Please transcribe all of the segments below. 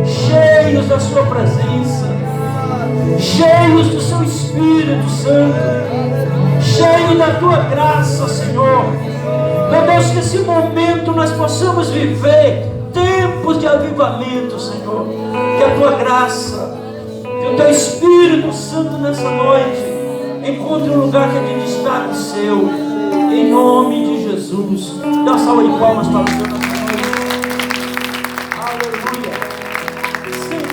cheios da sua presença, cheios do seu Espírito Santo, cheios da tua graça, Senhor. Meu Deus, que nesse momento nós possamos viver tempos de avivamento, Senhor. Que a tua graça, que o teu Espírito Santo nessa noite encontre um lugar que é de destaque seu, em nome de Jesus. Dá uma salva de palmas para o Senhor nessa noite. Aleluia. Sim.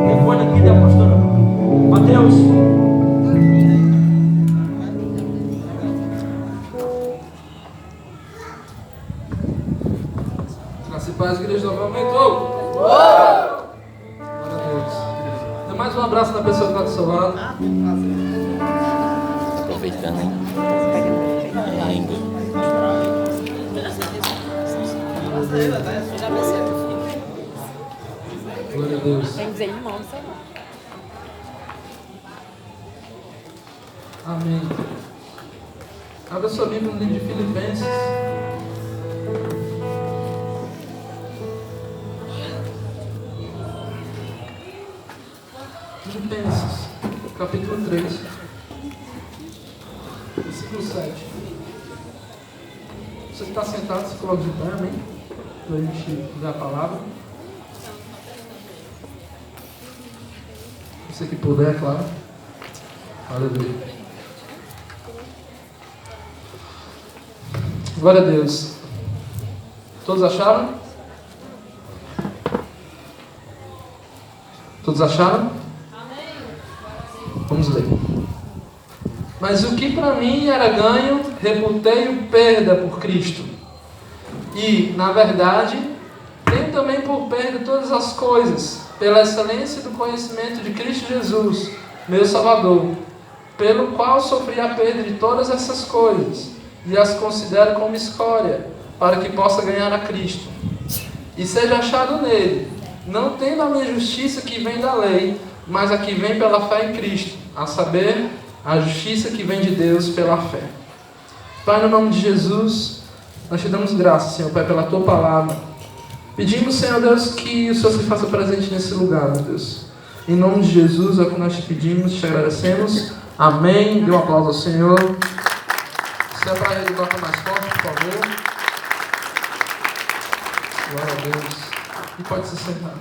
Recorda aqui da pastora Mateus. Graça e paz, igreja novamente. Glória a Deus. Dê mais um abraço na pessoa que está do seu lado. Aproveitando, hein? Ainda. Glória a Deus. Tem que dizer irmão, não sei não. Amém. Abra sua Bíblia no livro de Filipenses. Filipenses, capítulo 3, versículo 7. Você que está sentado, se coloca de pé, amém? Para a gente dar a palavra. Você que puder, é claro. Aleluia. Glória a Deus. Todos acharam? Todos acharam? Vamos ler. Mas o que para mim era ganho, reputei-o perda por Cristo. E, na verdade, tenho também por perda todas as coisas, pela excelência do conhecimento de Cristo Jesus, meu Salvador, pelo qual sofri a perda de todas essas coisas, e as considero como escória, para que possa ganhar a Cristo. E seja achado nele, não tendo a minha justiça que vem da lei, mas a que vem pela fé em Cristo, a saber, a justiça que vem de Deus pela fé. Pai, no nome de Jesus, nós te damos graças, Senhor Pai, pela tua palavra. Pedimos, Senhor Deus, que o Senhor se faça presente nesse lugar, meu Deus. Em nome de Jesus é o que nós te pedimos, te agradecemos. Amém. Dê um aplauso ao Senhor. Se é para ele, toca mais forte, por favor. Glória a Deus. E pode se sentar.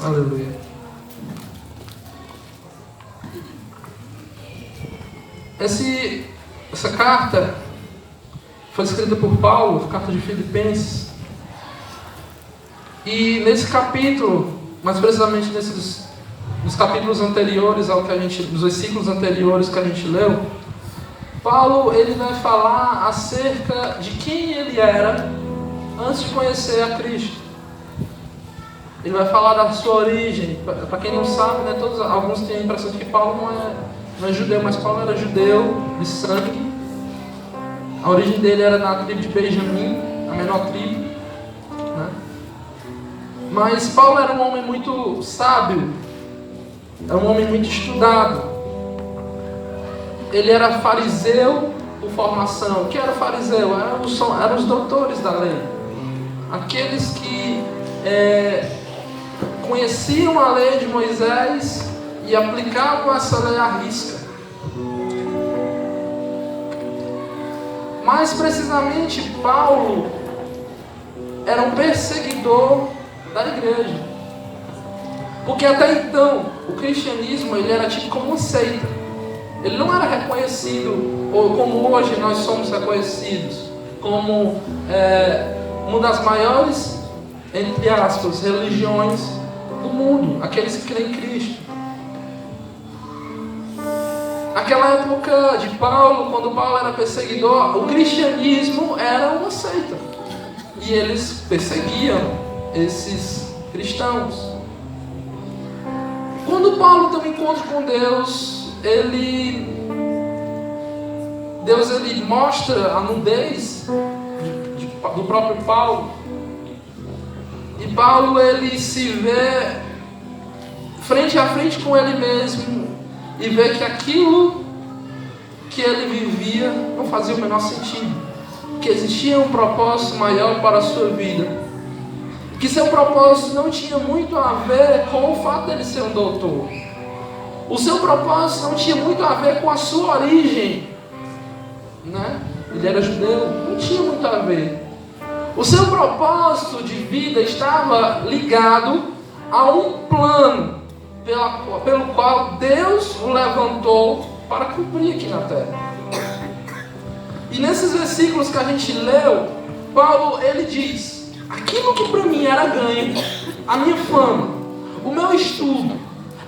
Aleluia. Essa carta foi escrita por Paulo, carta de Filipenses. E nesse capítulo, mais precisamente nos capítulos anteriores ao que nos versículos anteriores que a gente leu, Paulo ele vai falar acerca de quem ele era antes de conhecer a Cristo. Ele vai falar da sua origem. Para quem não sabe, né, alguns têm a impressão de que Paulo não é judeu, mas Paulo era judeu de sangue. A origem dele era na tribo de Benjamim, a menor tribo, né? Mas Paulo era um homem muito sábio, era um homem muito estudado. Ele era fariseu por formação. O que era fariseu? Eram os doutores da lei, aqueles que conheciam a lei de Moisés e aplicavam essa lei à risca. Mais precisamente, Paulo era um perseguidor da igreja, porque até então o cristianismo ele era tido como uma seita. Ele não era reconhecido, ou como hoje nós somos reconhecidos, como uma das maiores, entre aspas, religiões do mundo, aqueles que creem em Cristo. Naquela época de Paulo, quando Paulo era perseguidor, o cristianismo era uma seita. E eles perseguiam esses cristãos. Quando Paulo tem um encontro com Deus, Deus mostra a nudez do próprio Paulo. E Paulo ele se vê frente a frente com ele mesmo e vê que aquilo que ele vivia não fazia o menor sentido. Que existia um propósito maior para a sua vida. Que seu propósito não tinha muito a ver com o fato dele ser um doutor. O seu propósito não tinha muito a ver com a sua origem, né? Ele era judeu, não tinha muito a ver. O seu propósito de vida estava ligado a um plano pelo qual Deus o levantou para cumprir aqui na terra. E nesses versículos que a gente leu, Paulo ele diz: aquilo que para mim era ganho, a minha fama, o meu estudo,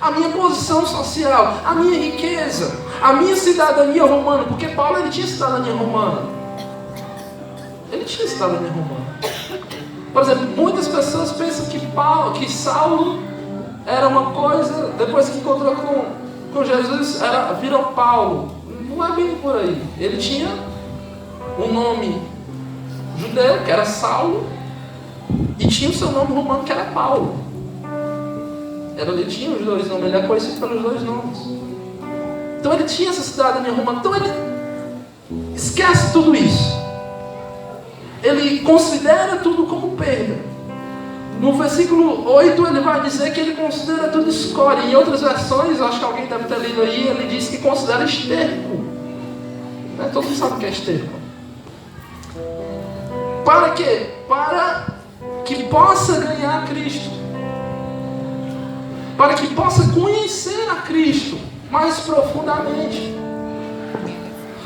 a minha posição social, a minha riqueza, a minha cidadania romana, porque Paulo ele tinha cidadania romana. Ele tinha cidadania romana. Por exemplo, muitas pessoas pensam que Saulo era uma coisa, depois que encontrou com Jesus, virou Paulo. Não é bem por aí. Ele tinha um nome judeu, que era Saulo, e tinha o seu nome romano, que era Paulo. Ele tinha os dois nomes, ele é conhecido pelos dois nomes. Então ele tinha essa cidadania romana. Então ele esquece tudo isso. Ele considera tudo como perda. No versículo 8 ele vai dizer que ele considera tudo escória. Em outras versões, acho que alguém deve ter lido aí, ele diz que considera esterco. Né? Todo mundo sabe o que é esterco. Para quê? Para que possa ganhar Cristo. Para que possa conhecer a Cristo mais profundamente.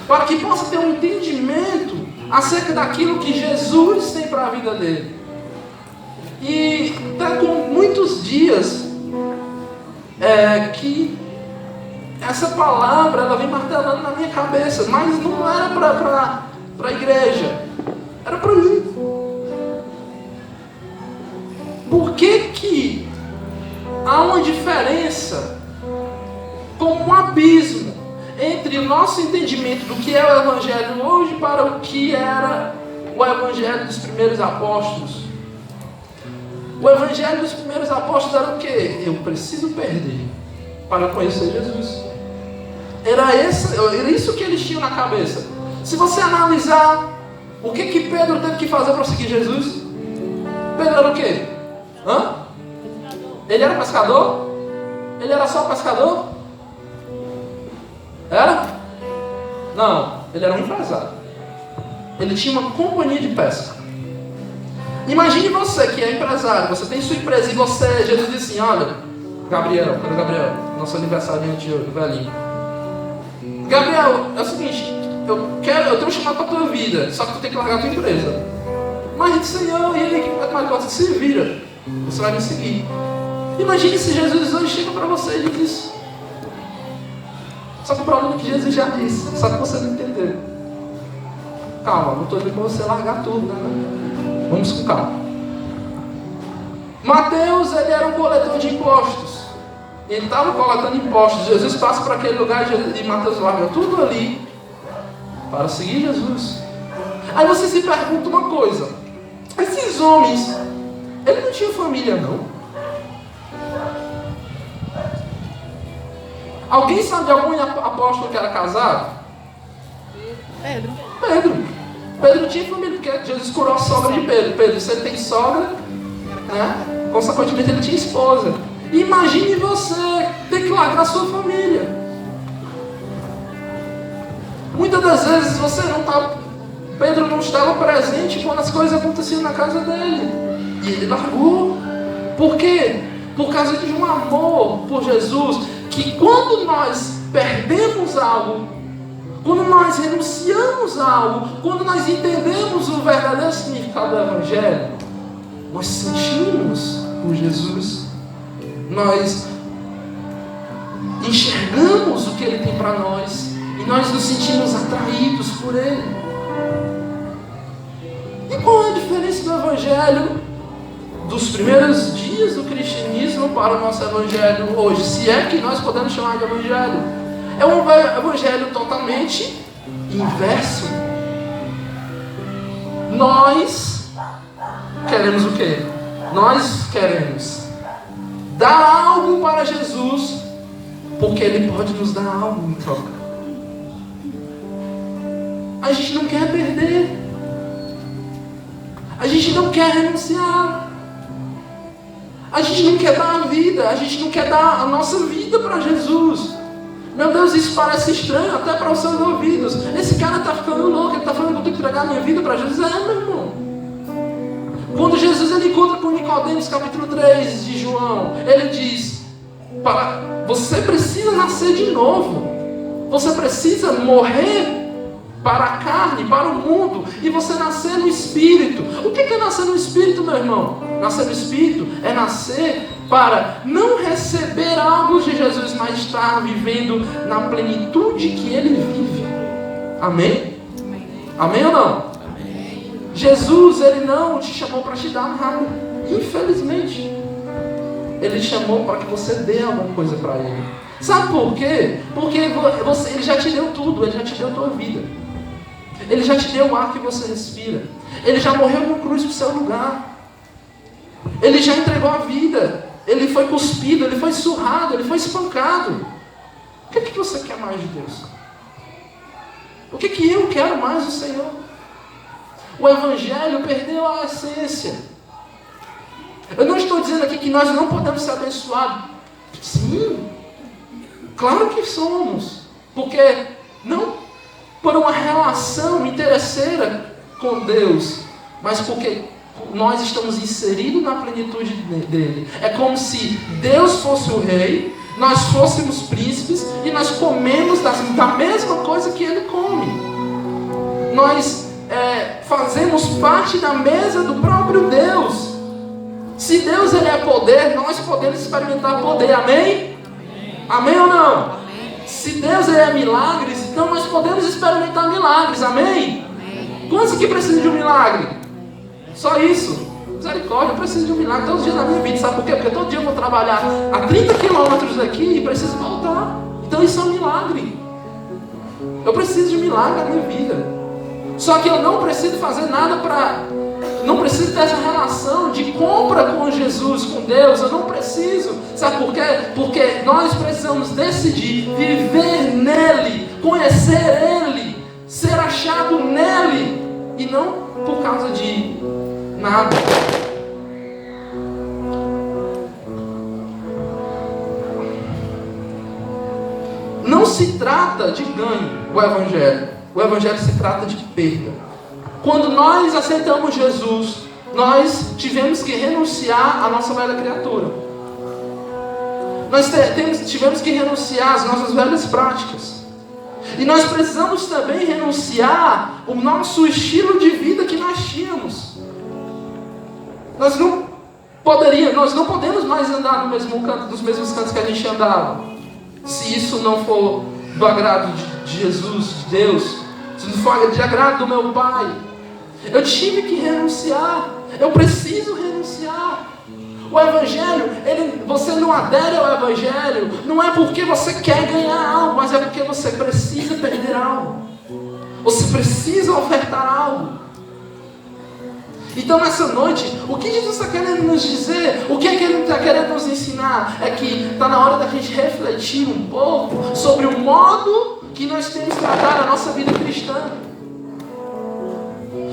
Para que possa ter um entendimento acerca daquilo que Jesus tem para a vida dele. E está com muitos dias que essa palavra ela vem martelando na minha cabeça, mas não era para a igreja, era para mim. Por que há uma diferença, como um abismo, entre o nosso entendimento do que é o Evangelho hoje para o que era o Evangelho dos primeiros apóstolos? O Evangelho dos primeiros apóstolos era o quê? Eu preciso perder para conhecer Jesus. Era isso que eles tinham na cabeça. Se você analisar o que Pedro teve que fazer para seguir Jesus, Pedro era o quê? Ele era pescador? Ele era só pescador? Era? Não, ele era um empresário. Ele tinha uma companhia de pesca. Imagine você que é empresário, você tem sua empresa e Jesus diz assim: olha, Gabriel, nosso aniversariante hoje, velhinho. Gabriel, é o seguinte, eu tenho um chamado para a tua vida, só que tu tem que largar a tua empresa. Mas Senhor, e ele que se vira, você vai me seguir. Imagine se Jesus hoje chega para você e diz: só que o problema é que Jesus já disse, só que você não entendeu. Calma, não estou dizendo para você largar tudo, né? Vamos com calma. Mateus, ele era um coletor de impostos. Ele estava coletando impostos. Jesus passa para aquele lugar e Mateus larga tudo ali para seguir Jesus. Aí você se pergunta uma coisa: esses homens, eles não tinham família, não? Alguém sabe de algum apóstolo que era casado? Pedro tinha família, porque Jesus curou a sogra de Pedro. Pedro, se ele tem sogra, né? Consequentemente ele tinha esposa. Imagine você ter que largar a sua família. Muitas das vezes Pedro não estava presente quando as coisas aconteciam na casa dele. E ele largou. Por quê? Por causa de um amor por Jesus, que quando nós perdemos algo, quando nós renunciamos a algo, quando nós entendemos o verdadeiro significado do Evangelho, nós sentimos por Jesus, nós enxergamos o que Ele tem para nós e nós nos sentimos atraídos por Ele. E qual é a diferença do Evangelho dos primeiros dias do cristianismo para o nosso Evangelho hoje? Se é que nós podemos chamar de Evangelho. É um evangelho totalmente inverso. Nós queremos o quê? Nós queremos dar algo para Jesus, porque Ele pode nos dar algo em troca. A gente não quer perder. A gente não quer renunciar. A gente não quer dar a vida. A gente não quer dar a nossa vida para Jesus. Meu Deus, isso parece estranho até para os seus ouvidos. Esse cara está ficando louco. Ele está falando que eu tenho que entregar a minha vida para Jesus. É, meu irmão. Quando Jesus ele encontra com Nicodemos, capítulo 3 de João, ele diz: você precisa nascer de novo. Você precisa morrer para a carne, para o mundo, e você nascer no Espírito. O que é nascer no Espírito, meu irmão? Nascer no Espírito é nascer para não receber algo de Jesus, mas estar vivendo na plenitude que Ele vive. Amém? Amém ou não? Amém. Jesus, Ele não te chamou para te dar nada, infelizmente. Ele chamou para que você dê alguma coisa para Ele. Sabe por quê? Porque Ele já te deu tudo, Ele já te deu a tua vida. Ele já te deu o ar que você respira. Ele já morreu na cruz no seu lugar. Ele já entregou a vida. Ele foi cuspido, ele foi surrado, ele foi espancado. O que você quer mais de Deus? O que eu quero mais do Senhor? O Evangelho perdeu a essência. Eu não estou dizendo aqui que nós não podemos ser abençoados. Sim, claro que somos. Porque não por uma relação interesseira com Deus, mas porque nós estamos inseridos na plenitude dele. É como se Deus fosse o rei, nós fôssemos príncipes e nós comemos da mesma coisa que ele come. Nós fazemos parte da mesa do próprio Deus. Se Deus ele é poder, nós podemos experimentar poder. Amém? Amém ou não? Se Deus é milagres, então nós podemos experimentar milagres, amém? Quantos aqui precisam de um milagre? Só isso? Misericórdia, eu preciso de um milagre todos os dias da minha vida, sabe por quê? Porque todo dia eu vou trabalhar a 30 quilômetros daqui e preciso voltar. Então isso é um milagre. Eu preciso de um milagre na minha vida. Só que eu não preciso fazer nada não preciso ter essa relação de compra com Jesus, com Deus. Eu não preciso. Sabe por quê? Porque nós precisamos decidir viver nele, conhecer ele, ser achado nele, e não por causa de nada. Não se trata de ganho o Evangelho. O Evangelho se trata de perda. Quando nós aceitamos Jesus, nós tivemos que renunciar à nossa velha criatura. Nós tivemos que renunciar às nossas velhas práticas. E nós precisamos também renunciar ao nosso estilo de vida que nós tínhamos. Nós não podemos mais andar no mesmo canto, dos mesmos cantos que a gente andava. Se isso não for do agrado de Jesus, de Deus, se não for de agrado do meu Pai. Eu tive que renunciar. Eu preciso renunciar. O Evangelho, você não adere ao Evangelho, não é porque você quer ganhar algo, mas é porque você precisa perder algo. Você precisa ofertar algo. Então nessa noite, o que Jesus está querendo nos dizer? O que é que Ele está querendo nos ensinar? É que está na hora da gente refletir um pouco sobre o modo que nós temos tratado a nossa vida cristã.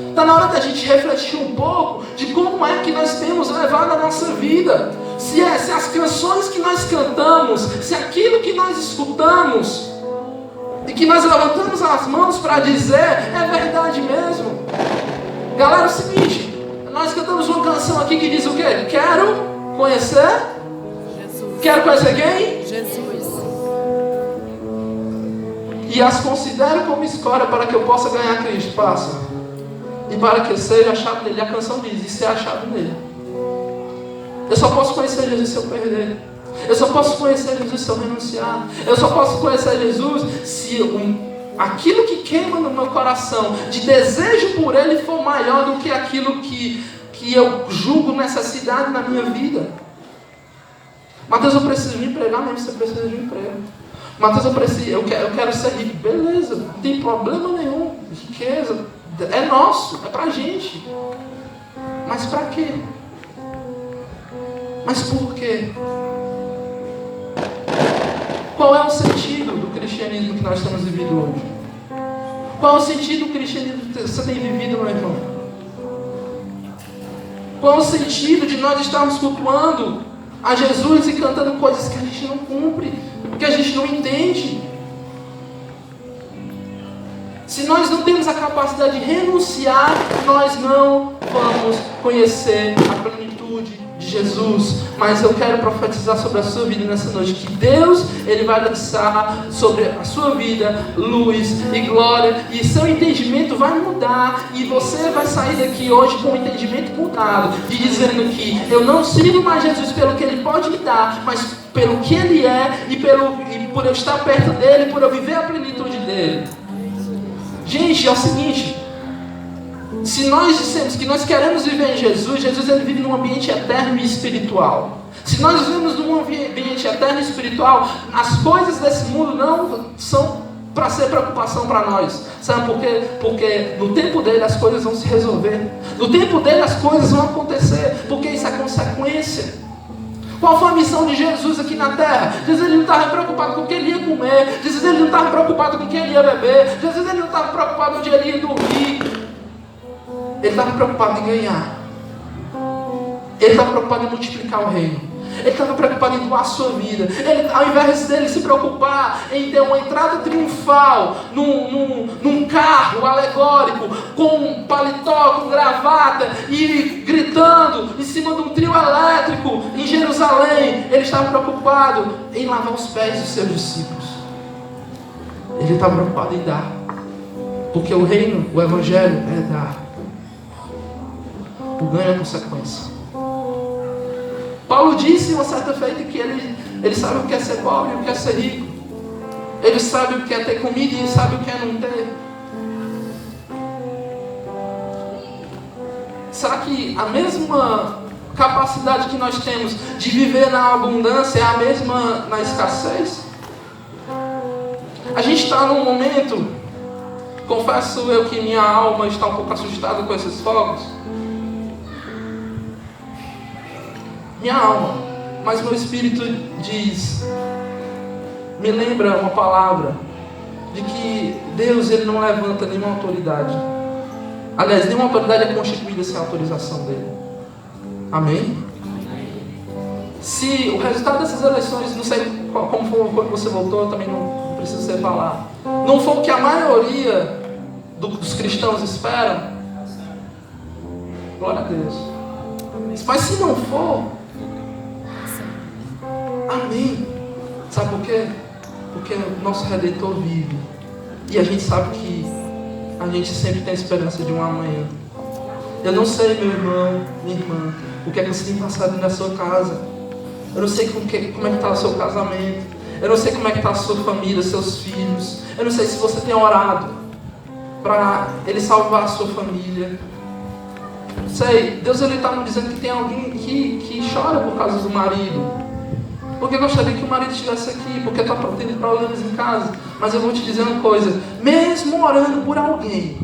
Está na hora da gente refletir um pouco de como é que nós temos levado a nossa vida. Se as canções que nós cantamos, se aquilo que nós escutamos e que nós levantamos as mãos para dizer é verdade mesmo. Galera, é o seguinte, nós cantamos uma canção aqui que diz o quê? Quero conhecer Jesus. Quero conhecer quem? Jesus. E as considero como escolha para que eu possa ganhar Cristo. Passa. E para que eu seja achado nele. A canção diz, e ser achado nele. Eu só posso conhecer Jesus se eu perder. Eu só posso conhecer Jesus se eu renunciar. Eu só posso conhecer Jesus se aquilo que queima no meu coração, de desejo por Ele, for maior do que aquilo que eu julgo necessidade na minha vida. Mateus, eu preciso de empregar, mesmo você precisa de um emprego. Mateus, eu quero ser rico. Beleza, não tem problema nenhum. Riqueza é nosso, é pra gente. Mas pra quê? Mas por quê? Qual é o sentido do cristianismo que nós estamos vivendo hoje? Qual é o sentido do cristianismo que você tem vivido, meu irmão? Qual é o sentido de nós estarmos cultuando a Jesus e cantando coisas que a gente não cumpre, que a gente não entende? Se nós não temos a capacidade de renunciar, nós não vamos conhecer a plenitude de Jesus. Mas eu quero profetizar sobre a sua vida nessa noite, que Deus, Ele vai lançar sobre a sua vida luz e glória, e seu entendimento vai mudar, e você vai sair daqui hoje com o entendimento mudado, de dizendo que eu não sirvo mais Jesus pelo que Ele pode me dar, mas pelo que Ele é, e por eu estar perto dEle, por eu viver a plenitude dEle. Gente, é o seguinte, se nós dissemos que nós queremos viver em Jesus, Jesus ele vive num ambiente eterno e espiritual. Se nós vivemos num ambiente eterno e espiritual, as coisas desse mundo não são para ser preocupação para nós. Sabe por quê? Porque no tempo dele as coisas vão se resolver. No tempo dele as coisas vão acontecer, porque isso é consequência. Qual foi a missão de Jesus aqui na terra? Jesus ele não estava preocupado com o que ele ia comer. Jesus ele não estava preocupado com o que ele ia beber. Jesus ele não estava preocupado onde ele ia dormir. Ele estava preocupado em ganhar. Ele estava preocupado em multiplicar o reino. Ele estava preocupado em doar a sua vida. Ele, ao invés dele se preocupar em ter uma entrada triunfal num carro alegórico, com um paletó, com gravata e gritando em cima de um trio elétrico em Jerusalém, ele estava preocupado em lavar os pés dos seus discípulos. Ele estava preocupado em dar, porque o reino, o evangelho é dar. O ganho é consequência. Paulo disse uma certa feita que ele sabe o que é ser pobre e o que é ser rico. Ele sabe o que é ter comida e ele sabe o que é não ter. Será que a mesma capacidade que nós temos de viver na abundância é a mesma na escassez? A gente está num momento, confesso eu que minha alma está um pouco assustada com esses fogos. Minha alma, mas meu espírito diz, me lembra uma palavra de que Deus ele não levanta nenhuma autoridade. Aliás, nenhuma autoridade é constituída sem a autorização dele. Amém? Se o resultado dessas eleições, não sei como foi quando você voltou, também não preciso ser falar, não for o que a maioria dos cristãos esperam, glória a Deus. Mas se não for, amém. Sabe por quê? Porque o nosso Redentor vive. E a gente sabe que a gente sempre tem a esperança de um amanhã. Eu não sei, meu irmão, minha irmã, o que é que você tem passado na sua casa. Eu não sei como é que está o seu casamento. Eu não sei como é que está a sua família, seus filhos. Eu não sei se você tem orado para Ele salvar a sua família. Sei, Deus ele está nos dizendo que tem alguém que chora por causa do marido. Porque eu gostaria que o marido estivesse aqui, porque está tendo problemas em casa. Mas eu vou te dizer uma coisa, mesmo orando por alguém,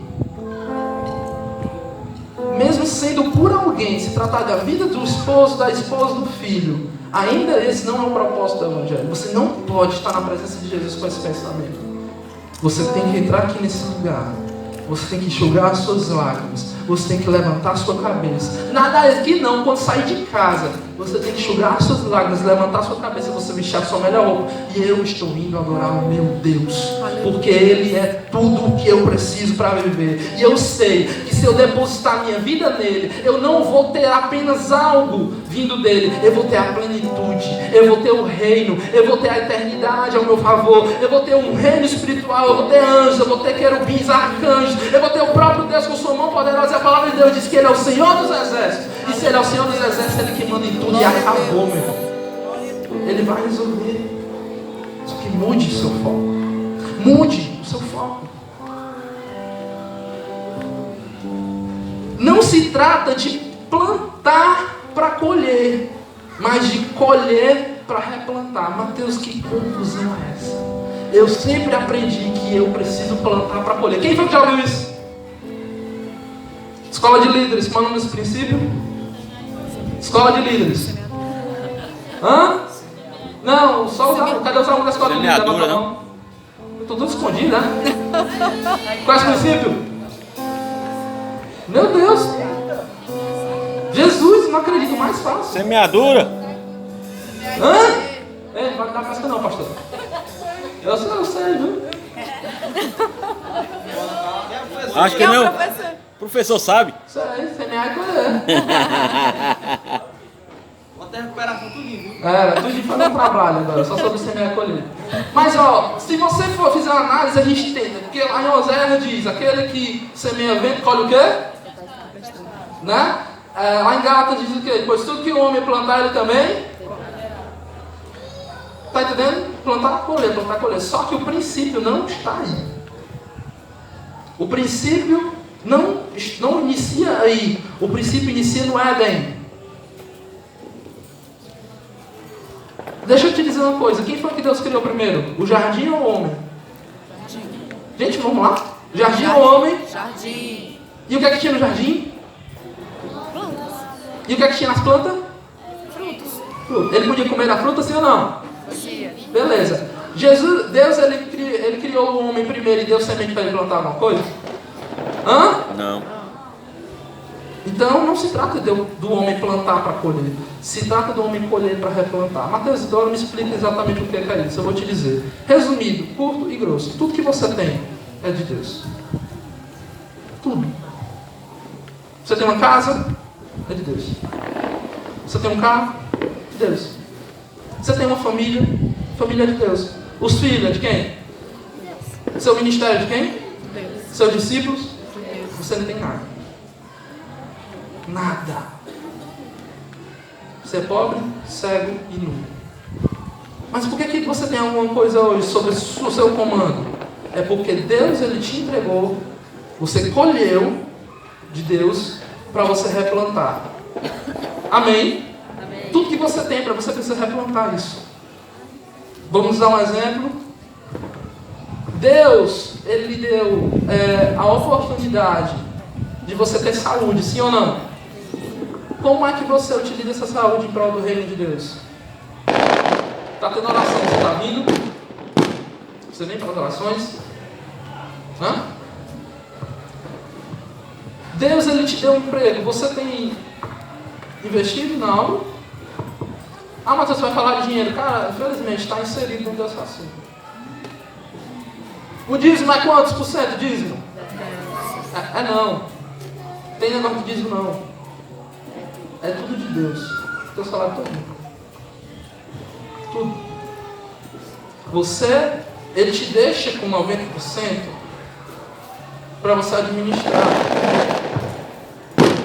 mesmo sendo por alguém, se tratar da vida do esposo, da esposa, do filho, ainda esse não é o propósito do Evangelho. Você não pode estar na presença de Jesus com esse pensamento. Você tem que entrar aqui nesse lugar. Você tem que enxugar as suas lágrimas. Você tem que levantar a sua cabeça. Nada aqui não, quando sair de casa, você tem que enxugar as suas lágrimas, levantar a sua cabeça, você vestir a sua melhor roupa. E eu estou indo adorar o meu Deus. Porque Ele é tudo o que eu preciso para viver. E eu sei que se eu depositar minha vida nele, eu não vou ter apenas algo vindo dele. Eu vou ter a plenitude. Eu vou ter o reino. Eu vou ter a eternidade ao meu favor. Eu vou ter um reino espiritual. Eu vou ter anjos. Eu vou ter querubins, arcanjos. Eu vou ter o próprio Deus com sua mão poderosa. A palavra de Deus diz que Ele é o Senhor dos exércitos. E se Ele é o Senhor dos exércitos, Ele que manda em tudo. E acabou, meu irmão. Ele vai resolver. Só que mude o seu foco. Mude o seu foco. Não se trata de plantar para colher, mas de colher para replantar. Mateus, que conclusão é essa? Eu sempre aprendi que eu preciso plantar para colher. Quem foi que já ouviu isso? Escola de líderes, qual é o nome desse princípio? Escola de líderes. Hã? Não, só os alunos. Cadê os alunos da escola de líderes? tudo escondido, né? Qual é o princípio? Meu Deus! Jesus, não acredito, mais fácil. Semeadura. Hã? Ei, não vai dar casca não, pastor. Eu sei, viu? Acho que não. Professor sabe. Isso aí, semear e colher. Vou até recuperar tudo viu? Tudo de fazer um trabalho agora, só sobre semear e colher. Mas ó, se você for fizer uma análise, a gente tenta. Porque lá em Oséias diz, aquele que semeia vento, colhe o quê? Né? Lá em Gálatas diz o quê? Pois tudo que o homem plantar, ele também... Tá entendendo? Plantar, colher. Só que o princípio não está aí. O princípio não inicia aí. O princípio inicia no Éden. Deixa eu te dizer uma coisa. Quem foi que Deus criou primeiro? O jardim ou o homem? Gente, vamos lá. Jardim ou homem? Jardim. E o que é que tinha no jardim? E o que é que tinha nas plantas? Frutos. Ele podia comer a fruta, sim ou não? Beleza. Deus ele criou o homem primeiro e deu semente para ele plantar alguma coisa? Hã? Não. Então não se trata do homem plantar para colher. Se trata do homem colher para replantar. Mateus Isidoro me explica exatamente o que é isso. Eu vou te dizer. Resumido, curto e grosso. Tudo que você tem é de Deus. Tudo. Você tem uma casa? É de Deus. Você tem um carro? De Deus. Você tem uma família? Família de Deus. Os filhos é de quem? Seu ministério é de quem? Deus. Seus discípulos? Deus. Você não tem nada. Nada. Você é pobre, cego e nu. Mas por que você tem alguma coisa hoje sobre o seu comando? É porque Deus ele te entregou, você colheu de Deus para você replantar. Amém? Amém. Tudo que você tem para você precisa replantar isso. Vamos dar um exemplo. Deus, ele lhe deu a oportunidade de você ter saúde, sim ou não? Como é que você utiliza essa saúde em prol do reino de Deus? Está tendo oração, você está vindo? Você vem para as orações? Hã? Deus, ele te deu um emprego, você tem investido na algo? Ah, mas você vai falar de dinheiro. Cara, infelizmente está inserido dentro desse assunto. O dízimo é quantos por cento? Dízimo? Não. Tem negócio de dízimo não. É tudo de Deus. Teu salário todo. Tudo. Você, ele te deixa com 90% para você administrar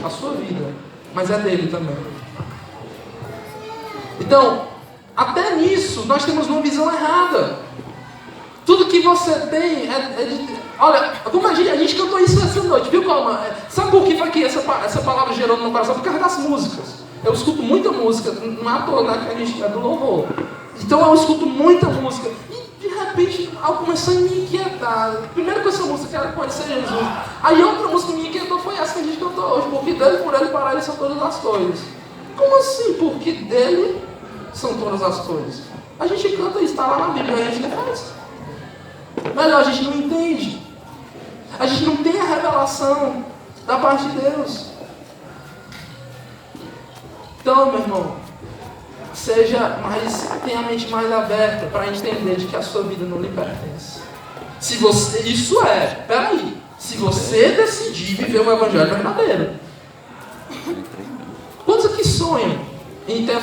a sua vida. Mas é dele também. Então, até nisso, nós temos uma visão errada. Tudo que você tem é de... Olha, como a gente cantou isso essa noite, viu, Calma? Sabe por que foi que essa palavra gerou no meu coração? Por causa das músicas. Eu escuto muita música, não é à toa, né, que a gente é do louvor. Então eu escuto muita música. E de repente, algo começou a me inquietar. Primeiro com essa música, quero conhecer Jesus. Aí outra música que me inquietou foi essa que a gente cantou hoje. Porque dele, por ele, para ele são todas as coisas. Como assim? Porque dele são todas as coisas. A gente canta isso, está lá na Bíblia, a gente não faz. Melhor, a gente não entende. A gente não tem a revelação da parte de Deus. Então, meu irmão, tenha a mente mais aberta para entender de que a sua vida não lhe pertence. Se você decidir viver o evangelho verdadeiro. Quantos aqui sonham em ter a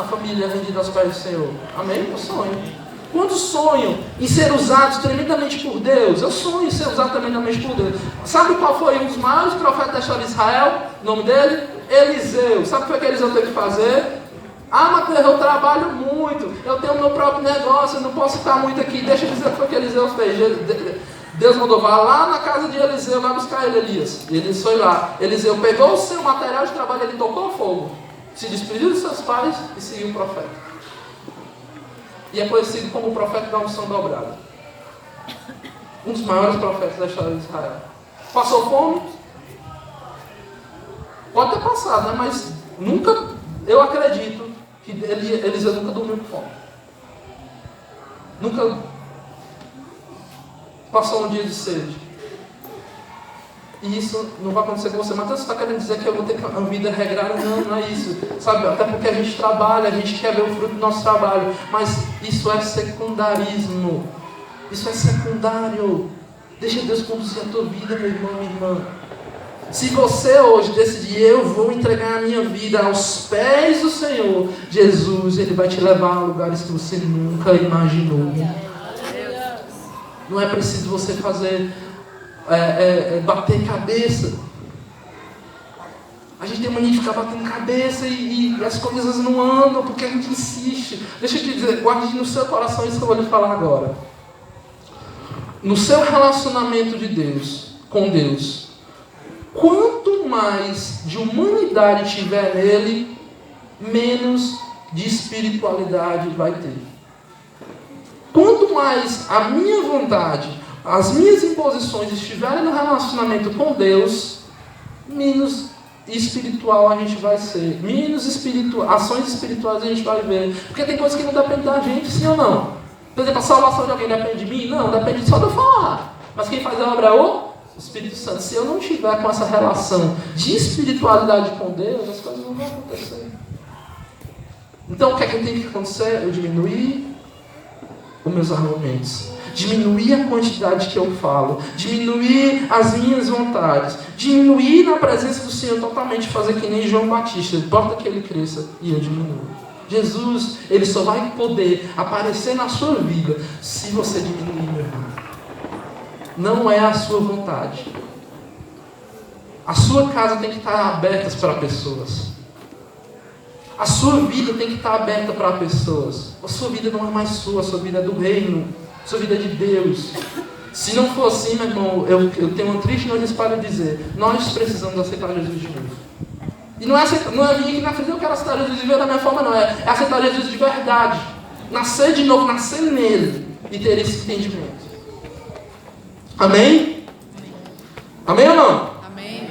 família rendida aos pés do Senhor? Amém? Eu sonho. Quantos sonham em ser usados tremendamente por Deus? Eu sonho em ser usado tremendamente por Deus. Sabe qual foi um dos maiores profetas da história de Israel? O nome dele? Eliseu. Sabe o que foi que Eliseu teve que fazer? Ah, Mateus, eu trabalho muito, eu tenho meu próprio negócio, eu não posso ficar muito aqui. Deixa eu dizer o que foi que Eliseu fez. Deus mandou, vá lá na casa de Eliseu, vai buscar ele, Elias. E ele foi lá. Eliseu pegou o seu material de trabalho, ele tocou fogo, se despediu de seus pais e seguiu o profeta. E é conhecido como o profeta da unção dobrada. Um dos maiores profetas da história de Israel. Passou fome? Pode ter passado, né? Mas nunca, eu acredito que Eliseu nunca dormiu com fome. Nunca. passou um dia de sede. E isso não vai acontecer com você. Mateus, você está querendo dizer que eu vou ter uma vida regrada? Não, não é isso. Sabe, até porque a gente trabalha, a gente quer ver o fruto do nosso trabalho. Mas isso é secundarismo. Isso é secundário. Deixa Deus conduzir a tua vida, meu irmão, minha irmã. Se você hoje decidir, eu vou entregar a minha vida aos pés do Senhor, Jesus, Ele vai te levar a lugares que você nunca imaginou. Não é preciso você fazer, bater cabeça. A gente tem mania de ficar batendo cabeça e as coisas não andam porque a gente insiste. Deixa eu te dizer, guarde no seu coração isso que eu vou lhe falar agora. No seu relacionamento com Deus, quanto mais de humanidade tiver nele, menos de espiritualidade vai ter. Quanto mais a minha vontade, as minhas imposições estiverem no relacionamento com Deus, menos espiritual a gente vai ser, menos ações espirituais a gente vai ver. Porque tem coisas que não dependem da gente, sim ou não? Por exemplo, a salvação de alguém depende de mim? Não, depende só de eu falar. Mas quem faz a obra é o Espírito Santo. Se eu não tiver com essa relação de espiritualidade com Deus, as coisas não vão acontecer. Então o que é que tem que acontecer? Eu diminuir os meus argumentos, diminuir a quantidade que eu falo, diminuir as minhas vontades, diminuir na presença do Senhor totalmente, fazer que nem João Batista, importa que ele cresça e eu diminua. Jesus, Ele só vai poder aparecer na sua vida se você diminuir, meu irmão. Não é a sua vontade. A sua casa tem que estar aberta para pessoas. A sua vida tem que estar aberta para pessoas. A sua vida não é mais sua, a sua vida é do reino. A sua vida é de Deus. Se não for assim, meu irmão, eu tenho uma triste notícia para dizer. Nós precisamos aceitar Jesus de novo. E não é vir aqui na frente, eu quero aceitar Jesus e viver da minha forma, não. É aceitar Jesus de verdade. Nascer de novo, nascer nele. E ter esse entendimento. Amém? Amém ou não? Amém.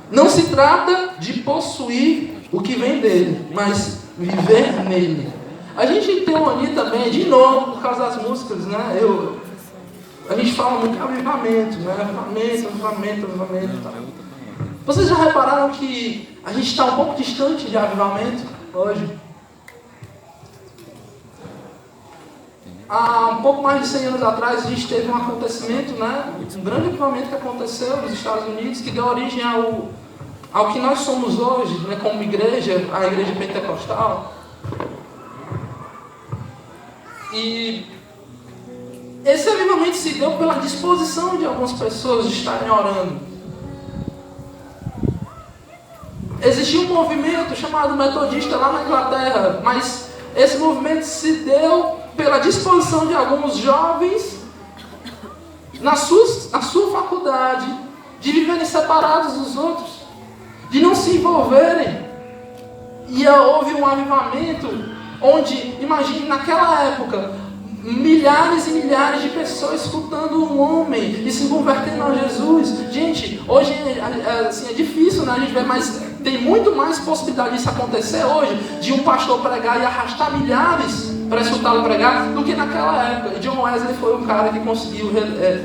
Não se trata de possuir o que vem dele, mas viver nele. A gente tem uma mania também, de novo, por causa das músicas, né? A gente fala muito de avivamento, né? Avivamento. Tá? Vocês já repararam que a gente está um pouco distante de avivamento hoje? Há um pouco mais de 100 anos atrás, a gente teve um acontecimento, né? Um grande avivamento que aconteceu nos Estados Unidos, que deu origem ao que nós somos hoje, né? Como igreja, a igreja pentecostal. E esse avivamento se deu pela disposição de algumas pessoas de estarem orando. Existia um movimento chamado metodista lá na Inglaterra, mas esse movimento se deu pela disposição de alguns jovens na sua faculdade, de viverem separados dos outros, de não se envolverem. E houve um avivamento onde, imagine, naquela época, milhares e milhares de pessoas escutando um homem e se convertendo a Jesus. Gente, hoje assim, é difícil, né? A gente vê, mas tem muito mais possibilidade disso acontecer hoje, de um pastor pregar e arrastar milhares para escutá-lo pregar, do que naquela época. E John Wesley foi o cara que conseguiu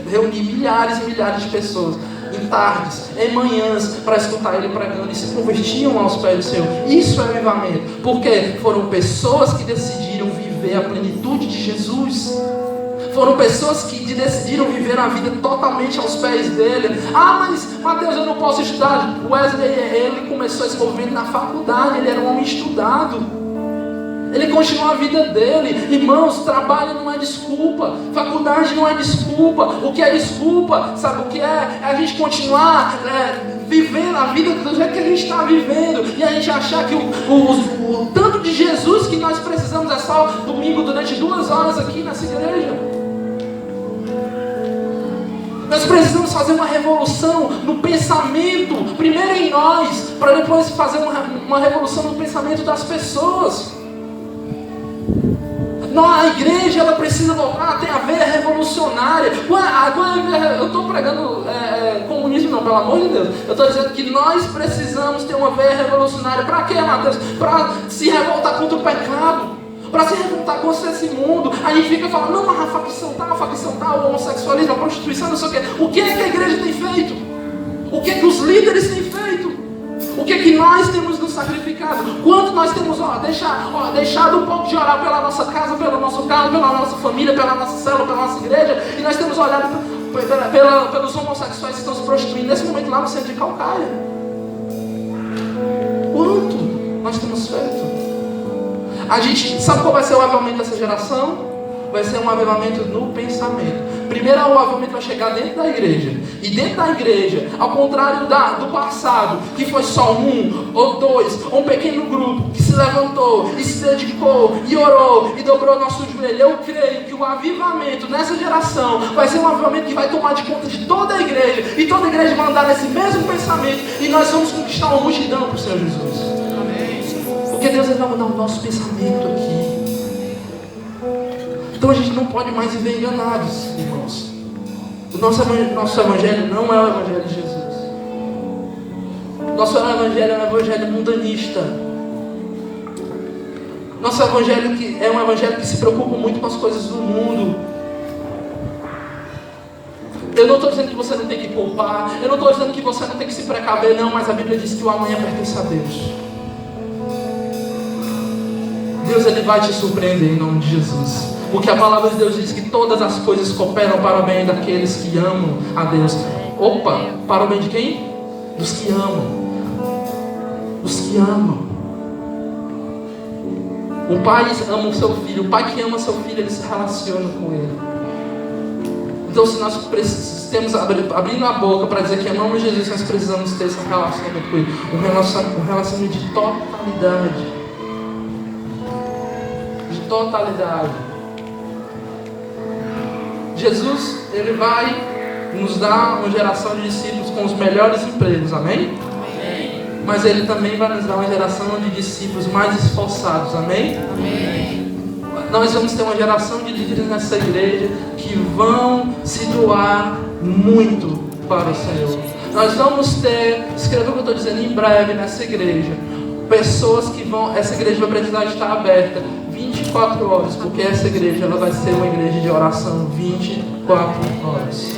reunir milhares e milhares de pessoas em tardes, em manhãs, para escutar ele pregando e se convertiam aos pés do Senhor. Isso é avivamento, porque foram pessoas que decidiram viver a plenitude de Jesus. Foram pessoas que decidiram viver a vida totalmente aos pés dele. Ah, mas Mateus, eu não posso estudar. Wesley, ele começou esse movimento na faculdade, ele era um homem estudado. Ele continuou a vida dele. Irmãos, trabalho não é desculpa. Faculdade não é desculpa. O que é desculpa, sabe o que é? É a gente continuar vivendo a vida do jeito que a gente está vivendo. E a gente achar que o tanto de Jesus que nós precisamos é só domingo durante 2 horas aqui nessa igreja. Nós precisamos fazer uma revolução no pensamento, primeiro em nós, para depois fazer uma revolução no pensamento das pessoas. A igreja, ela precisa voltar a ter a veia revolucionária. Eu estou pregando comunismo, não, pelo amor de Deus. Eu estou dizendo que nós precisamos ter uma veia revolucionária. Para quê, Mateus? Para se revoltar contra o pecado. para se revoltar contra esse mundo. A gente fica falando, não, a facção tal, o homossexualismo, a prostituição, não sei o quê. O que é que a igreja tem feito? O que é que os líderes têm feito? O que é que nós temos nos sacrificado? Quanto nós temos deixado um pouco de orar pela nossa casa, pelo nosso carro, pela nossa família, pela nossa célula, pela nossa igreja, e nós temos olhado pelos homossexuais que estão se prostituindo nesse momento lá no centro de Calcaia. Quanto nós temos feito? A gente sabe qual vai ser o avivamento dessa geração? Vai ser um avivamento no pensamento. Primeiro, o avivamento vai chegar dentro da igreja. E dentro da igreja, ao contrário do passado, que foi só um ou dois, ou um pequeno grupo que se levantou e se dedicou e orou e dobrou nosso joelho, eu creio que o avivamento nessa geração vai ser um avivamento que vai tomar de conta de toda a igreja. E toda a igreja vai andar nesse mesmo pensamento. E nós vamos conquistar uma multidão para o Senhor Jesus. Amém. Porque Deus vai mudar o nosso pensamento aqui. Então a gente não pode mais viver enganados, irmãos. O nosso evangelho não é o evangelho de Jesus. Nosso evangelho é um evangelho mundanista. Nosso evangelho é um evangelho que se preocupa muito com as coisas do mundo. Eu não estou dizendo que você não tem que poupar. Eu não estou dizendo que você não tem que se precaver, não. Mas a Bíblia diz que o amanhã pertence a Deus. Deus, Ele vai te surpreender em nome de Jesus. Porque a palavra de Deus diz que todas as coisas cooperam para o bem daqueles que amam a Deus. Opa, para o bem de quem? Dos que amam. Dos que amam. O pai ama o seu filho. O pai que ama o seu filho, ele se relaciona com ele. Então, se nós precisamos abrindo a boca para dizer que amamos Jesus, nós precisamos ter esse relacionamento com ele. Um relacionamento de totalidade. De totalidade. Jesus, Ele vai nos dar uma geração de discípulos com os melhores empregos, amém? Amém. Mas Ele também vai nos dar uma geração de discípulos mais esforçados, amém? Amém. Nós vamos ter uma geração de líderes nessa igreja que vão se doar muito para o Senhor. Nós vamos ter, escreva o que eu estou dizendo, em breve nessa igreja, pessoas que vão, essa igreja vai precisar estar aberta 24 horas, porque essa igreja ela vai ser uma igreja de oração 24 horas.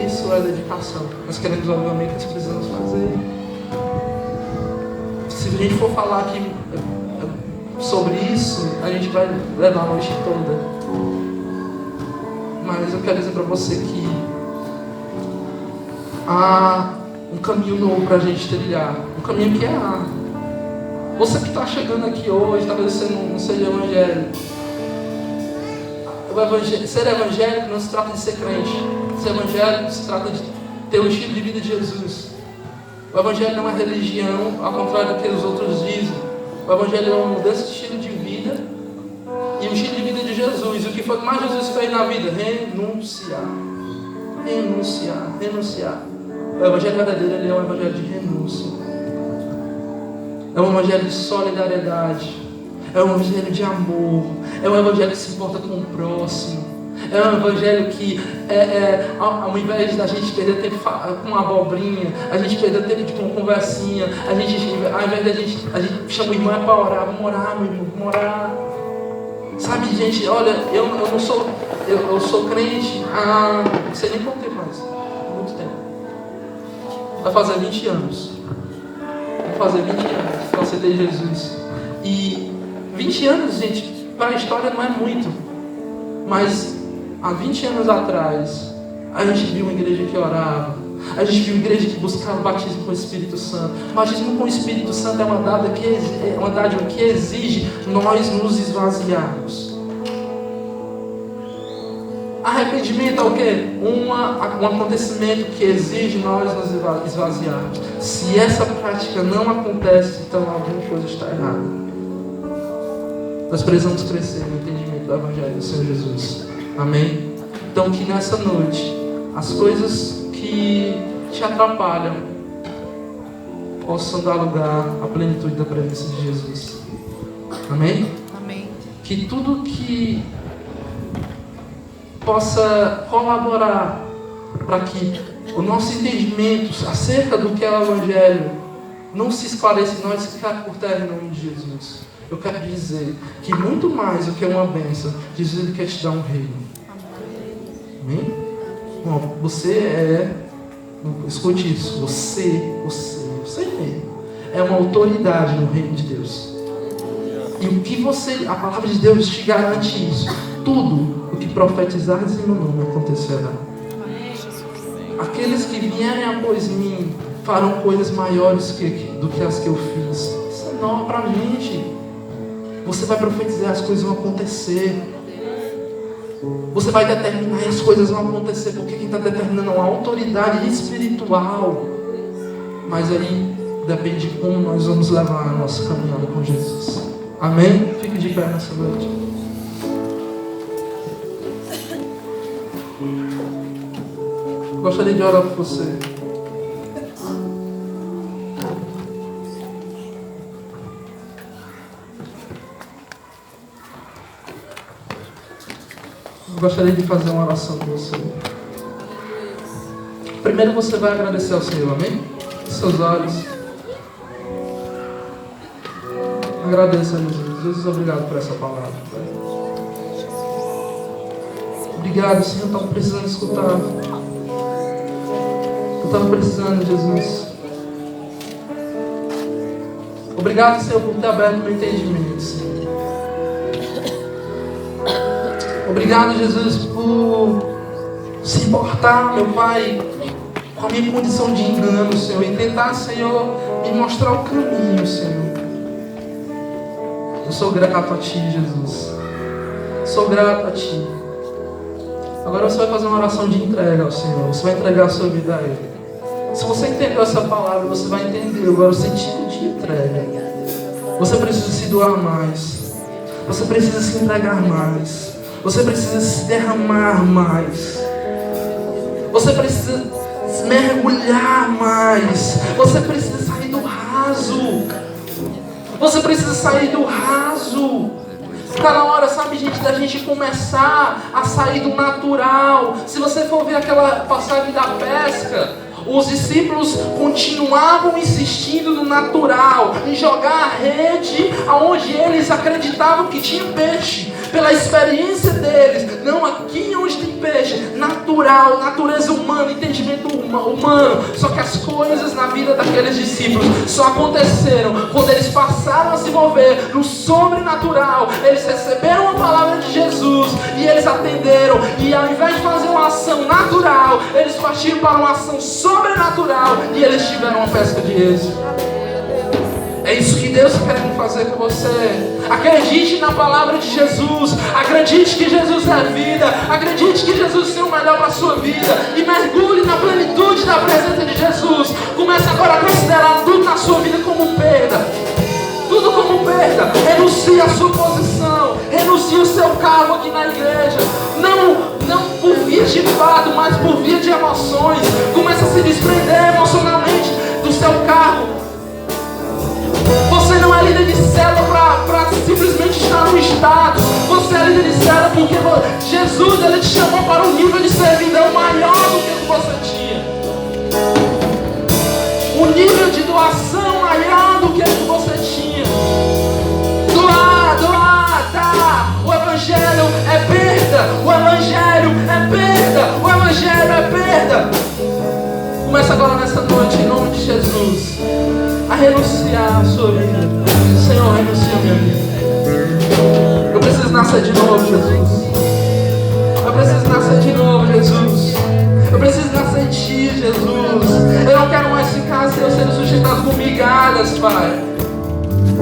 Isso é dedicação. Nós queremos obviamente nós precisamos fazer. Se a gente for falar aqui sobre isso, a gente vai levar a noite toda. Mas eu quero dizer para você que há um caminho novo para a gente trilhar. Um caminho que é você que está chegando aqui hoje, talvez você não seja evangélico. Ser evangélico não se trata de ser crente. Ser evangélico se trata de ter o estilo de vida de Jesus. O evangelho não é religião, ao contrário do que os outros dizem. O evangelho é uma mudança de estilo de vida e o estilo de vida de Jesus. E o que foi que mais Jesus fez na vida? Renunciar. Renunciar. Renunciar. O evangelho verdadeiro ele é um evangelho de renúncia. É um evangelho de solidariedade. É um evangelho de amor. É um evangelho que se importa com o próximo. É um evangelho que, ao invés da gente perder tempo com uma abobrinha, a gente perder tempo com uma conversinha, ao invés da gente chama o irmão para orar. Vamos orar, meu irmão, vamos orar. Sabe, gente, olha, eu sou crente há, não sei nem quanto tempo mais. Muito tempo. Vai fazer 20 anos. Vai fazer 20 anos que eu aceitei Jesus. E 20 anos, gente, para a história não é muito. Mas há 20 anos atrás, a gente viu uma igreja que orava. A gente viu uma igreja que buscava o batismo com o Espírito Santo. O batismo com o Espírito Santo é uma dádiva que exige nós nos esvaziarmos. Arrependimento é o quê? Um acontecimento que exige nós nos esvaziarmos. Se essa prática não acontece, então alguma coisa está errada. Nós precisamos crescer no entendimento do Evangelho do Senhor Jesus. Amém? Então que nessa noite, as coisas que te atrapalham possam dar lugar à plenitude da presença de Jesus. Amém? Amém. Que tudo que possa colaborar para que o nosso entendimento acerca do que é o Evangelho não se esclareça e nós ficar por terra em nome de Jesus. Eu quero dizer que muito mais do que uma bênção, Jesus quer te dar um reino. Amém? Bom, você é, escute isso, você mesmo, é uma autoridade no reino de Deus. E o que a palavra de Deus te garante isso. Tudo o que profetizares em meu nome acontecerá. Aqueles que vierem após mim farão coisas maiores do que as que eu fiz. Isso é nova pra gente. Você vai profetizar, as coisas vão acontecer. Você vai determinar e as coisas vão acontecer. Porque quem está determinando é uma autoridade espiritual. Mas aí depende de como nós vamos levar a nossa caminhada com Jesus. Amém? Fique de pé nessa noite. Gostaria de orar por você. Gostaria de fazer uma oração com você. Primeiro você vai agradecer ao Senhor, amém? Seus olhos. Agradeça a Jesus. Jesus, obrigado por essa palavra. Obrigado, Senhor. Eu estava precisando escutar. Eu estava precisando, Jesus. Obrigado, Senhor, por ter aberto meu entendimento, Senhor. Obrigado, Jesus, por se importar, meu Pai, com a minha condição de engano, Senhor, e tentar, Senhor, me mostrar o caminho, Senhor. Eu sou grato a Ti, Jesus. Sou grato a Ti. Agora você vai fazer uma oração de entrega ao Senhor. Você vai entregar a sua vida a Ele. Se você entendeu essa palavra, você vai entender agora o sentido de entrega. Você precisa se doar mais. Você precisa se entregar mais. Você precisa se derramar mais. Você precisa mergulhar mais. Você precisa sair do raso. Você precisa sair do raso. Está na hora, sabe, gente, da gente começar a sair do natural. Se você for ver aquela passagem da pesca, os discípulos continuavam insistindo no natural, em jogar a rede aonde eles acreditavam que tinha peixe. Pela experiência deles, não aqui onde tem peixe, natural, natureza humana, entendimento humano. Só que as coisas na vida daqueles discípulos só aconteceram quando eles passaram a se mover no sobrenatural. Eles receberam a palavra de Jesus e eles atenderam. E ao invés de fazer uma ação natural, eles partiram para uma ação sobrenatural e eles tiveram uma pesca de êxito. É isso que Deus quer fazer com você. Acredite na palavra de Jesus. Acredite que Jesus é vida. Acredite que Jesus é o melhor para a sua vida. E mergulhe na plenitude da presença de Jesus. Comece agora a considerar tudo na sua vida como perda. Tudo como perda. Renuncie a sua posição. Renuncie o seu cargo aqui na igreja. Não por via de fato, mas por via de emoções. Comece a se desprender emocionalmente do seu cargo. Você não é líder de célula para simplesmente estar no status. Você é líder de célula porque Jesus ele te chamou para um nível de servidão maior do que você tinha. Um nível de doação maior do que você tinha. Doar, tá. O evangelho é perda. O evangelho é perda. O evangelho é perda. Começa agora nessa noite, em nome de Jesus, a renunciar a sua vida. Senhor, renuncia a minha vida. Eu preciso nascer de novo, Jesus. Eu preciso nascer de novo, Jesus. Eu preciso nascer de Ti, Jesus. Eu não quero mais ficar sendo sustentado por migalhas, Pai.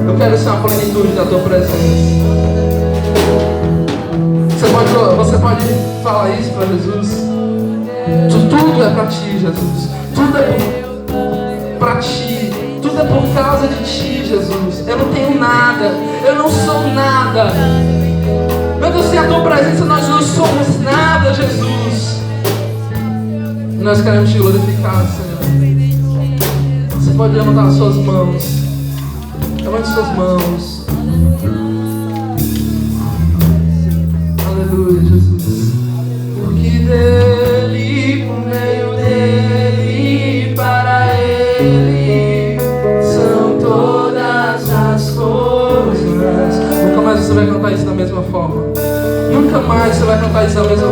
Eu quero ser a plenitude da Tua presença. Você pode falar isso para Jesus? Tudo é para Ti, Jesus. Tudo é para Ti. Tudo é por causa de Ti, Jesus. Eu não tenho nada. Eu não sou nada. Meu Deus, sem a Tua presença nós não somos nada, Jesus. Nós queremos Te glorificar, Senhor. Você pode levantar as suas mãos. Levante suas mãos. Aleluia, Jesus. Porque dele, por meio dele, para Ele são todas as coisas. vai dizer a mesma